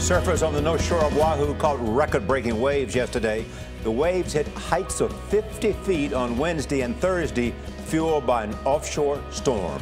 Surfers on the North Shore of Oahu caught record-breaking waves yesterday. The waves hit heights of 50 feet on Wednesday and Thursday, fueled by an offshore storm.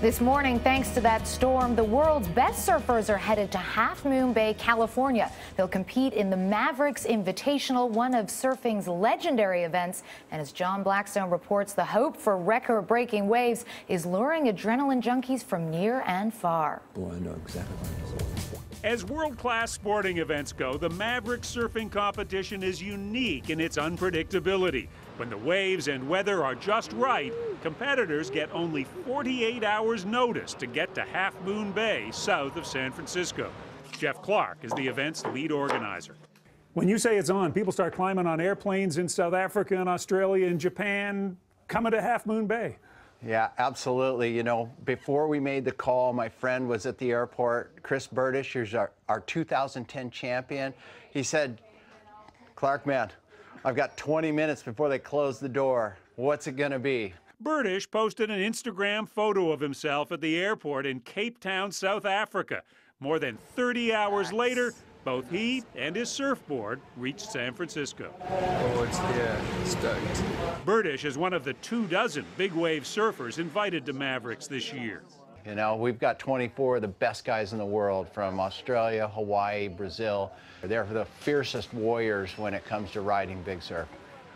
This morning, thanks to that storm, the world's best surfers are headed to Half Moon Bay, California. They'll compete in the Mavericks Invitational, one of surfing's legendary events. And as John Blackstone reports, the hope for record-breaking waves is luring adrenaline junkies from near and far. Boy, I know exactly what it is. As world-class sporting events go, the Mavericks surfing competition is unique in its unpredictability. When the waves and weather are just right, competitors get only 48 hours notice to get to Half Moon Bay, south of San Francisco. Jeff Clark is the event's lead organizer. When you say it's on, people start climbing on airplanes in South Africa and Australia and Japan, coming to Half Moon Bay. Yeah, absolutely. You know, before we made the call, my friend was at the airport, Chris Burdish, who's our 2010 champion. He said, "Clark, man, I've got 20 minutes before they close the door. What's it going to be?" Burdish posted an Instagram photo of himself at the airport in Cape Town, South Africa. More than 30 hours later, both he and his surfboard reached San Francisco. Oh, it's here. Stoked. Burdish is one of the 24 big wave surfers invited to Mavericks this year. You know, we've got 24 of the best guys in the world from Australia, Hawaii, Brazil. They're the fiercest warriors when it comes to riding big surf.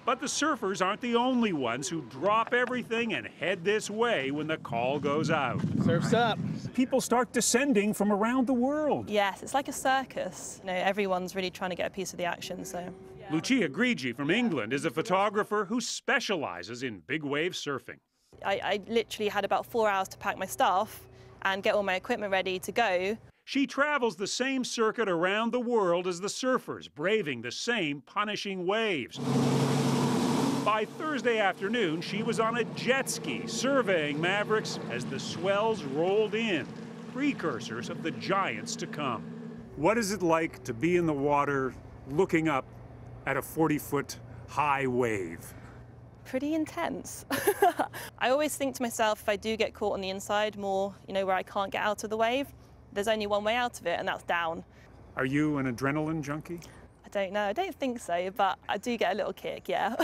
But the surfers aren't the only ones who drop everything and head this way when the call goes out. Surf's up. People start descending from around the world. Yes, it's like a circus. You know, everyone's really trying to get a piece of the action, so. Lucia Grigi from England is a photographer who specializes in big wave surfing. I literally had about 4 hours to pack my stuff and get all my equipment ready to go. She travels the same circuit around the world as the surfers, braving the same punishing waves. By Thursday afternoon, she was on a jet ski surveying Mavericks as the swells rolled in, precursors of the giants to come. What is it like to be in the water looking up at a 40-foot high wave? Pretty intense. I always think to myself, if I do get caught on the inside more, you know, where I can't get out of the wave, there's only one way out of it, and that's down. Are you an adrenaline junkie? I don't know. I don't think so, but I do get a little kick, yeah.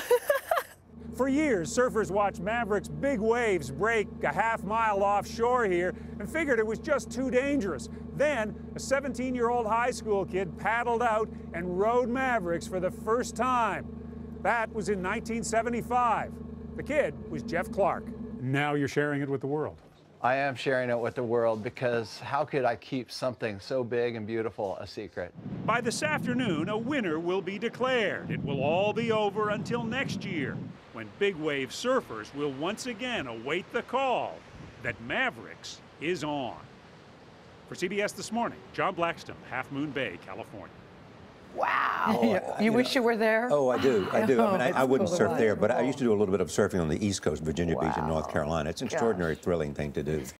For years, surfers watched Mavericks' big waves break a half-mile offshore here and figured it was just too dangerous. Then, a 17-year-old high school kid paddled out and rode Mavericks for the first time. That was in 1975. The kid was Jeff Clark. Now you're sharing it with the world. I am sharing it with the world because how could I keep something so big and beautiful a secret? By this afternoon, a winner will be declared. It will all be over until next year, when big wave surfers will once again await the call that Mavericks is on. For CBS This Morning, John Blackstone, Half Moon Bay, California. Wow. You wish you were there? Oh, I do. I do. I mean, I wouldn't cool surf ride. there, but I used to do a little bit of surfing on the East Coast, Virginia Beach and North Wow. Carolina. It's an extraordinary, thrilling thing to do.